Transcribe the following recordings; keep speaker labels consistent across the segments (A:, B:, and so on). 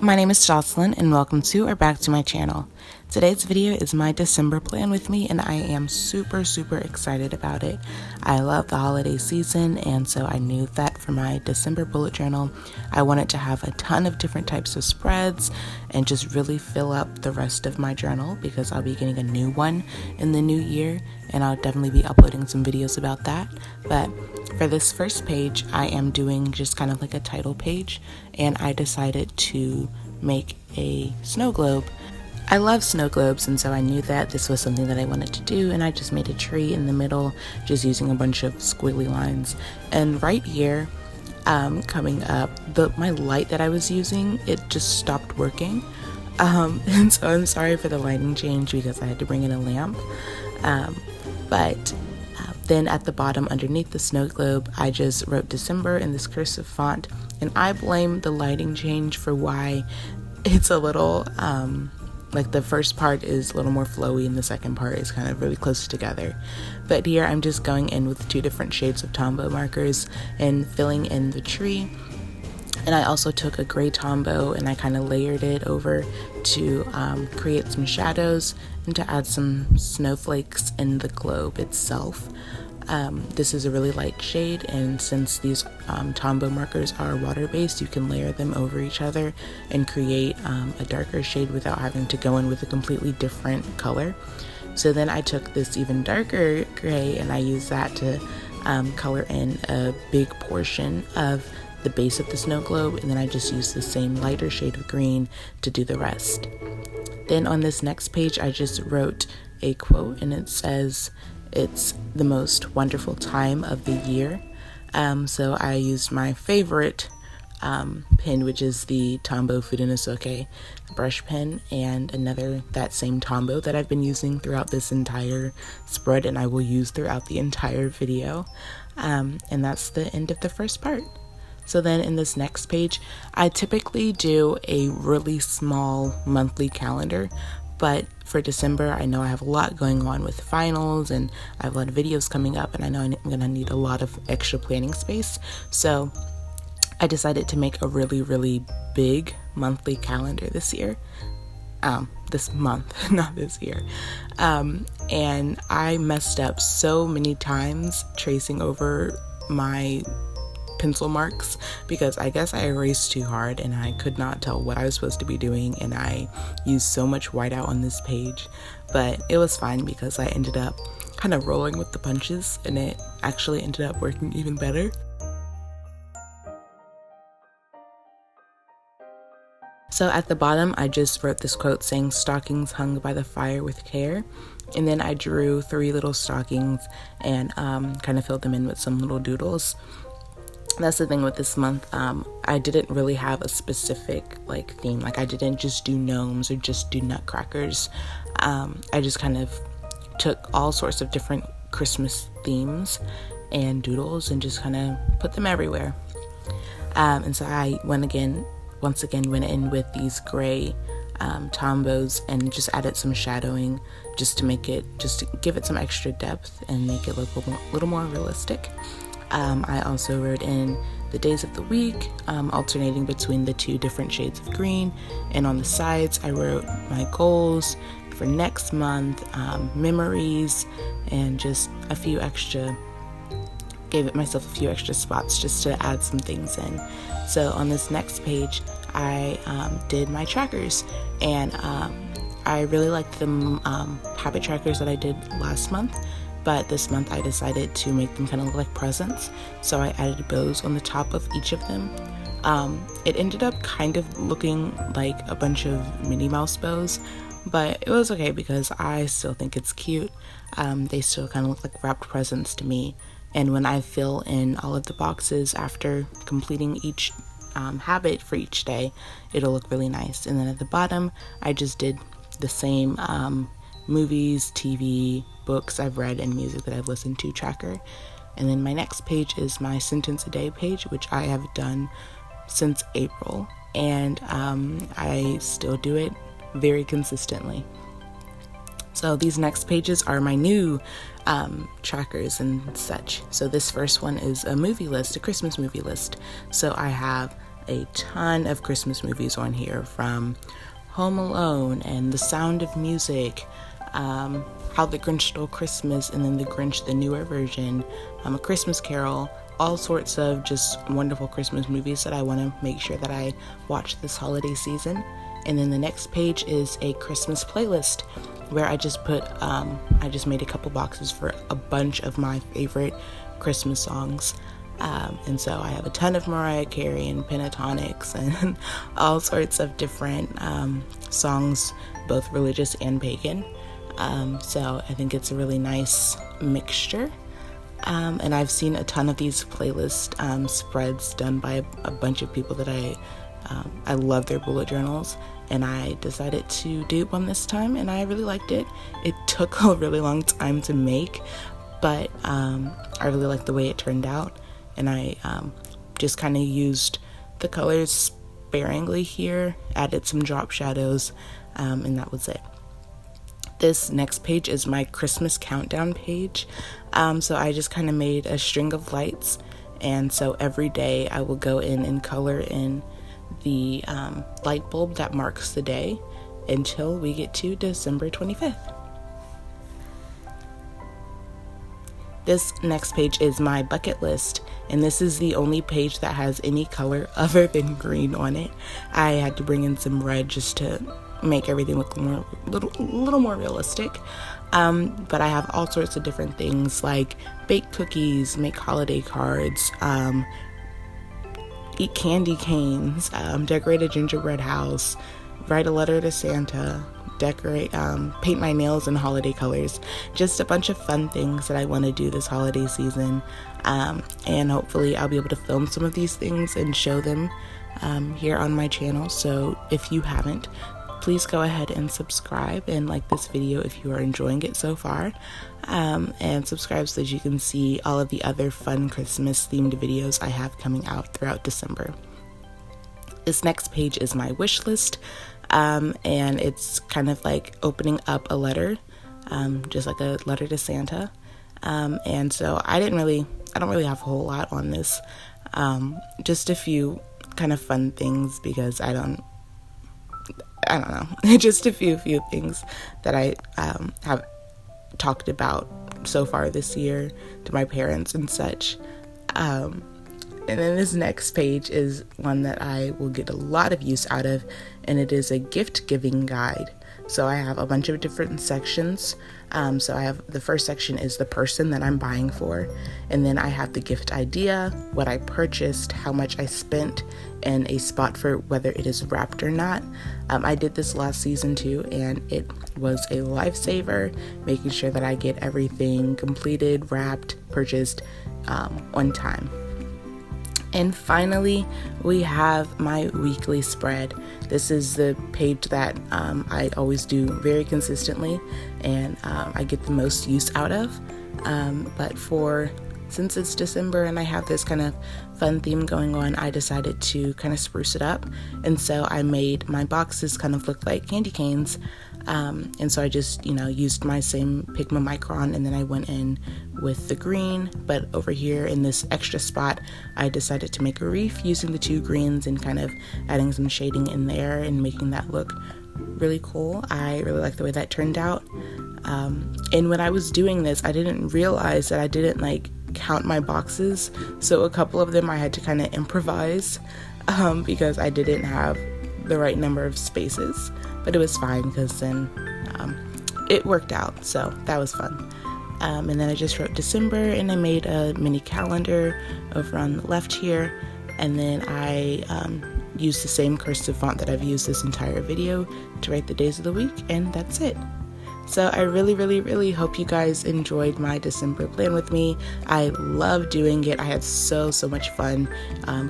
A: My name is Jocelyn and welcome to or back to my channel. Today's video is my December plan with me and I am super excited about it. I love the holiday season and so I knew that for my December bullet journal I wanted to have a ton of different types of spreads and just really fill up the rest of my journal because I'll be getting a new one in the new year and I'll definitely be uploading some videos about that. But for this first page I am doing just kind of like a title page and I decided to make a snow globe. I love snow globes and so I knew that this was something that I wanted to do, and I just made a tree in the middle just using a bunch of squiggly lines. And right here coming up, my light that I was using, it just stopped working, and so I'm sorry for the lighting change because I had to bring in a lamp, but then at the bottom underneath the snow globe I just wrote December in this cursive font, and I blame the lighting change for why it's a little like the first part is a little more flowy and the second part is kind of really close together. But here I'm just going in with two different shades of Tombow markers and filling in the tree. And I also took a gray Tombow and I kind of layered it over to create some shadows and to add some snowflakes in the globe itself. This is a really light shade, and since these Tombow markers are water-based, you can layer them over each other and create a darker shade without having to go in with a completely different color. So then I took this even darker gray and I used that to color in a big portion of the base of the snow globe, and then I just used the same lighter shade of green to do the rest. Then on this next page I just wrote a quote and it says, "It's the most wonderful time of the year." So I used my favorite pen, which is the Tombow Fudenosuke brush pen, and that same Tombow that I've been using throughout this entire spread and I will use throughout the entire video. And that's the end of the first part. So then in this next page, I typically do a really small monthly calendar, but for December, I know I have a lot going on with finals and I have a lot of videos coming up and I know I'm gonna need a lot of extra planning space. So I decided to make a really big monthly calendar this year. This month, not this year. And I messed up so many times tracing over my pencil marks because I guess I erased too hard and I could not tell what I was supposed to be doing, and I used so much whiteout on this page, but it was fine because I ended up kind of rolling with the punches and it actually ended up working even better. So at the bottom I just wrote this quote saying, "Stockings hung by the fire with care," and then I drew 3 little stockings and kind of filled them in with some little doodles. That's the thing with this month, I didn't really have a specific theme. I didn't just do gnomes or just do nutcrackers. I just kind of took all sorts of different Christmas themes and doodles and just kind of put them everywhere. And so I once again went in with these gray Tombows and just added some shadowing just to give it some extra depth and make it look a little more realistic. I also wrote in the days of the week, alternating between the 2 different shades of green, and on the sides I wrote my goals for next month, memories, and just gave myself a few extra spots just to add some things in. So on this next page I did my trackers, and I really liked the habit trackers that I did last month. But this month I decided to make them kind of look like presents, so I added bows on the top of each of them. It ended up kind of looking like a bunch of Minnie Mouse bows, but it was okay because I still think it's cute. They still kind of look like wrapped presents to me, and when I fill in all of the boxes after completing each habit for each day, it'll look really nice. And then at the bottom I just did the same movies, TV, books I've read, and music that I've listened to tracker. And then my next page is my sentence a day page, which I have done since April, and I still do it very consistently. So these next pages are my new trackers and such. So this first one is a movie list, a Christmas movie list. So I have a ton of Christmas movies on here, from Home Alone and The Sound of Music, How the Grinch Stole Christmas, and then The Grinch, the newer version, A Christmas Carol, all sorts of just wonderful Christmas movies that I want to make sure that I watch this holiday season. And then the next page is a Christmas playlist where I just made a couple boxes for a bunch of my favorite Christmas songs. And so I have a ton of Mariah Carey and Pentatonics and all sorts of different songs, both religious and pagan. So I think it's a really nice mixture. And I've seen a ton of these playlist spreads done by a bunch of people that I love their bullet journals, and I decided to do one this time, and I really liked it. It took a really long time to make, but I really liked the way it turned out, and I just kind of used the colors sparingly here, added some drop shadows, and that was it. This next page is my Christmas countdown page. So I just kind of made a string of lights, and so every day I will go in and color in the light bulb that marks the day until we get to December 25th. This next page is my bucket list, and this is the only page that has any color other than green on it. I had to bring in some red just to make everything look a little more realistic. But I have all sorts of different things like bake cookies, make holiday cards, eat candy canes, decorate a gingerbread house, write a letter to Santa, decorate, paint my nails in holiday colors. Just a bunch of fun things that I want to do this holiday season. And hopefully I'll be able to film some of these things and show them here on my channel. So if you haven't, please go ahead and subscribe and like this video if you are enjoying it so far, and subscribe so that you can see all of the other fun Christmas themed videos I have coming out throughout December. This next page is my wish list, and it's kind of like opening up a letter, just like a letter to Santa. And so I don't really have a whole lot on this, just a few kind of fun things, because I don't know, just a few things that I have talked about so far this year to my parents and such. And then this next page is one that I will get a lot of use out of, and it is a gift giving guide. So I have a bunch of different sections. So I have the first section is the person that I'm buying for, and then I have the gift idea, what I purchased, how much I spent, and a spot for whether it is wrapped or not. I did this last season too, and it was a lifesaver, making sure that I get everything completed, wrapped, purchased on time. And finally, we have my weekly spread. This is the page that I always do very consistently, and I get the most use out of. But since it's December and I have this kind of fun theme going on, I decided to kind of spruce it up. And so I made my boxes kind of look like candy canes. And so I just, used my same Pigma Micron, and then I went in with the green, but over here in this extra spot, I decided to make a wreath using the two greens and kind of adding some shading in there and making that look really cool. I really like the way that turned out. And when I was doing this, I didn't realize that I didn't count my boxes. So a couple of them I had to kind of improvise, because I didn't have the right number of spaces. But it was fine because then it worked out, so that was fun. And then I just wrote December, and I made a mini calendar over on the left here, and then I used the same cursive font that I've used this entire video to write the days of the week, and that's it. So I really hope you guys enjoyed my December plan with me. I love doing it. I had so much fun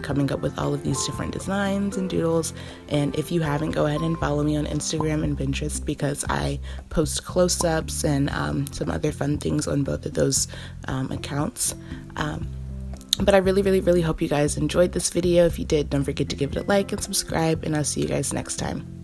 A: coming up with all of these different designs and doodles. And if you haven't, go ahead and follow me on Instagram and Pinterest, because I post close-ups and some other fun things on both of those accounts. But I really hope you guys enjoyed this video. If you did, don't forget to give it a like and subscribe, and I'll see you guys next time.